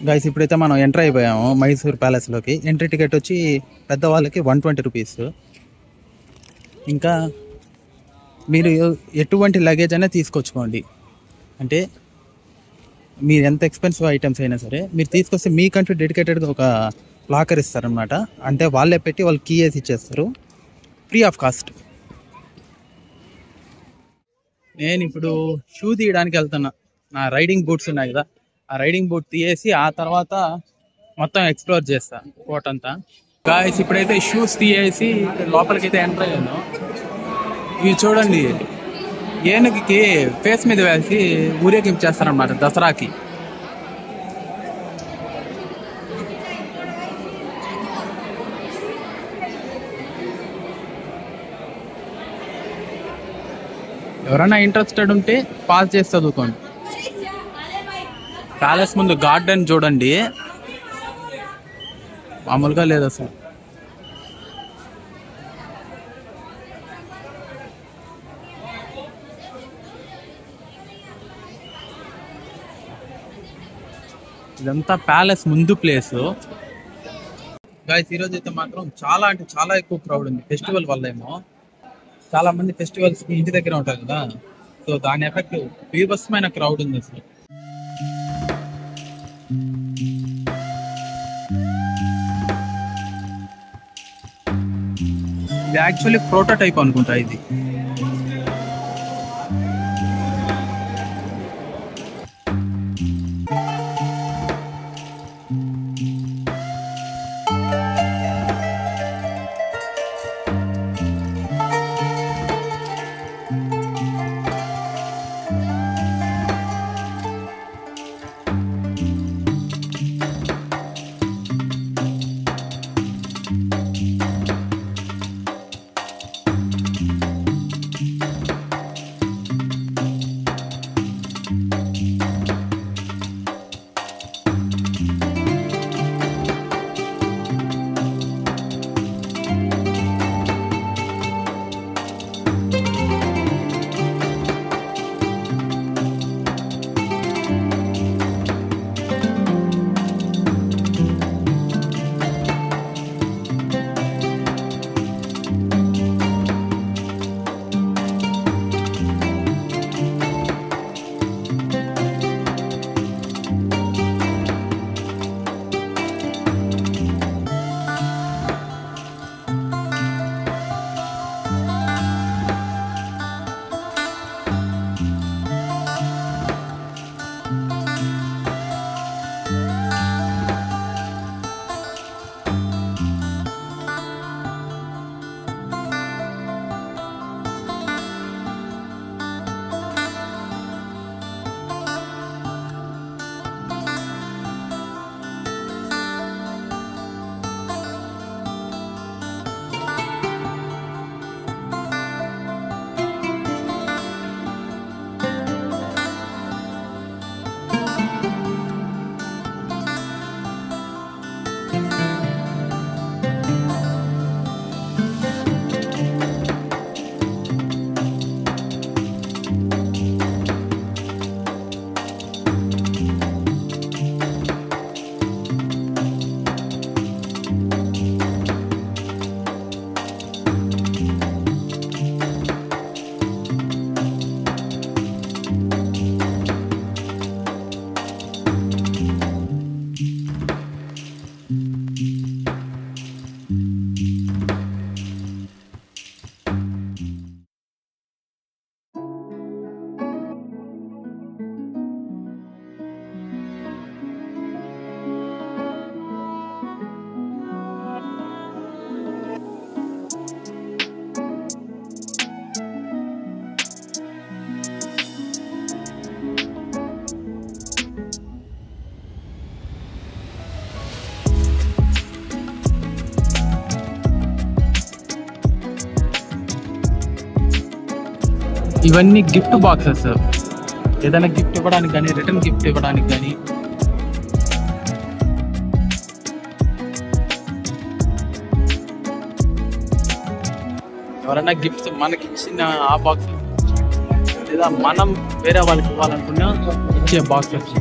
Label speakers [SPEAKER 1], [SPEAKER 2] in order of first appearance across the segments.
[SPEAKER 1] Guys ఇప్పుడైతే మనం enter అయిపోయాము మైసూర్ ప్యాలెస్లోకి. ఎంట్రీ టికెట్ వచ్చి పెద్దవాళ్ళకి 120 రూపీస్. ఇంకా మీరు ఎటువంటి లగేజ్ అయినా తీసుకొచ్చుకోండి. అంటే మీరు ఎంత ఎక్స్పెన్సివ్ ఐటమ్స్ అయినా సరే మీరు తీసుకొస్తే మీకంటూ డెడికేటెడ్గా ఒక లాకర్ ఇస్తారనమాట. అంటే వాళ్ళే పెట్టి వాళ్ళు కీ వేసి ఇచ్చేస్తారు, ఫ్రీ ఆఫ్ కాస్ట్. నేను ఇప్పుడు షూ తీయడానికి వెళ్తున్నా. నా రైడింగ్ బూట్స్ ఉన్నాయి కదా, ఆ రైడింగ్ బూట్ తీయేసి ఆ తర్వాత మొత్తం ఎక్స్ప్లోర్ చేస్తా కోట అంతా. గాయస్ ఇప్పుడైతే షూస్ తీయేసి లోపలికి అయితే ఎంటర్ అయ్యాను. ఇవి చూడండి, ఏనుగుకి ఫేస్ మీద వేసి ఊరేగింపు చేస్తారనమాట దసరాకి. ఎవరైనా ఇంట్రెస్టెడ్ ఉంటే పాస్ చేసి చదువుకోండి. ప్యాలెస్ ముందు గార్డెన్ చూడండి, మామూలుగా లేదు అసలు. ఇదంతా ప్యాలెస్ ముందు ప్లేస్. గాయస్ ఈరోజు అయితే మాత్రం చాలా అంటే చాలా ఎక్కువ క్రౌడ్ ఉంది. ఫెస్టివల్ వల్ల ఏమో చాలా మంది ఫెస్టివల్స్ ఇంటి దగ్గర ఉంటారు కదా, సో దాని ఎఫెక్ట్ బీభత్సమైన క్రౌడ్ ఉంది అసలు. ఇది యాక్చువల్లీ ప్రోటోటైప్ అనుకుంటా ఇది. ఇవన్నీ గిఫ్ట్ బాక్సెస్, ఏదైనా గిఫ్ట్ ఇవ్వడానికి కానీ రిటర్న్ గిఫ్ట్ ఇవ్వడానికి కానీ. ఎవరైనా గిఫ్ట్స్ మనకి ఇచ్చిన ఆ బాక్స్ లేదా మనం వేరే వాళ్ళకి ఇవ్వాలనుకున్నా ఇచ్చే బాక్సెస్.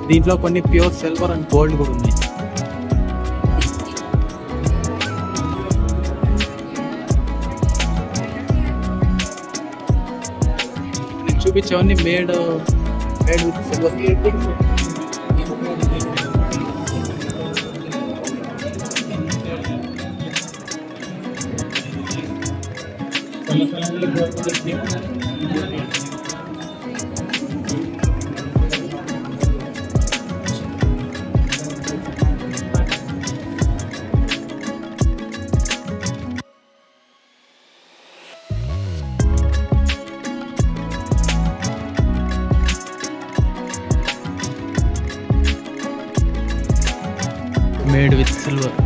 [SPEAKER 1] దీంట్లో కొన్ని ప్యూర్ సిల్వర్ అండ్ గోల్డ్ కూడా ఉన్నాయి. నేను చూపించేవన్నీ made with silver. Made with silver.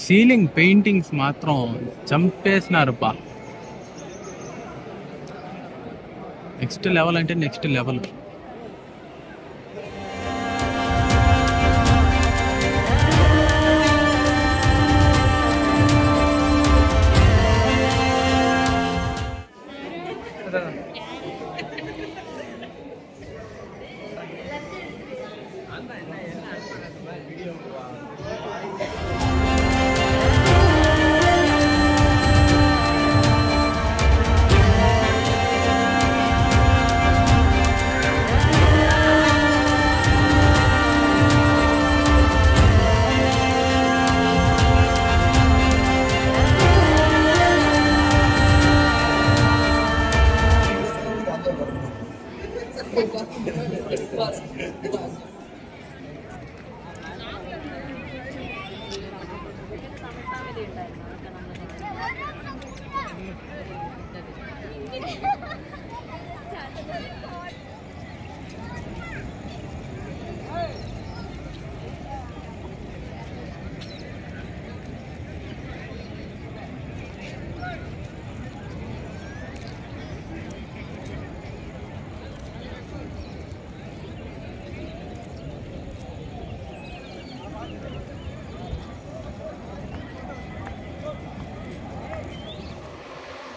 [SPEAKER 1] Ceiling paintings మాత్రం చంపేసినారు బా. నెక్స్ట్ లెవెల్ అంటే next level.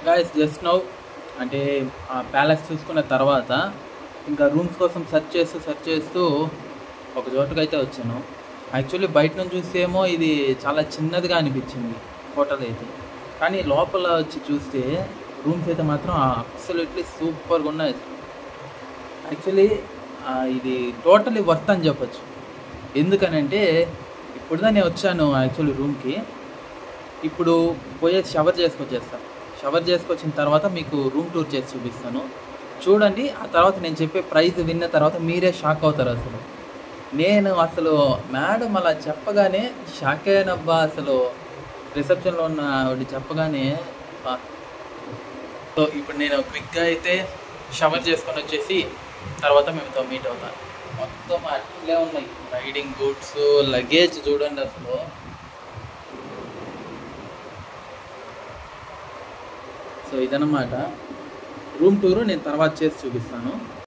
[SPEAKER 1] Guys just now అంటే ఆ ప్యాలెస్ చూసుకున్న తర్వాత ఇంకా రూమ్స్ కోసం సెర్చ్ చేస్తూ ఒక చోటుకైతే వచ్చాను. యాక్చువల్లీ బయట నుంచి చూస్తేమో ఇది చాలా చిన్నదిగా అనిపించింది హోటల్ అయితే, కానీ లోపల వచ్చి చూస్తే రూమ్స్ అయితే మాత్రం అబ్సల్యూట్లీ సూపర్గా ఉన్నాయి. యాక్చువల్లీ ఇది టోటలీ వర్త్ అని చెప్పచ్చు. ఎందుకనంటే ఇప్పుడుదా నేను వచ్చాను యాక్చువల్లీ రూమ్కి, ఇప్పుడు పోయే షవర్ చేసుకొచ్చేస్తాను. షవర్ చేసుకొచ్చిన తర్వాత మీకు రూమ్ టూర్ చేసి చూపిస్తాను, చూడండి. ఆ తర్వాత నేను చెప్పే ప్రైస్ విన్న తర్వాత మీరే షాక్ అవుతారు. అసలు మేడం అలా చెప్పగానే షాక్ అయ్యానబ్బా. అసలు రిసెప్షన్లో ఉన్న ఆవిడ చెప్పగానే బా. సో ఇప్పుడు నేను క్విక్గా అయితే షవర్ చేసుకొని వచ్చేసి తర్వాత మేముతో మీట్ అవుతాను. మొత్తం అట్లే ఉన్నాయి రైడింగ్ బూట్స్, లగేజ్ చూడండి అసలు. సో ఇదన్నమాట రూమ్ టూరు, నేను తర్వాత చేసి చూపిస్తాను.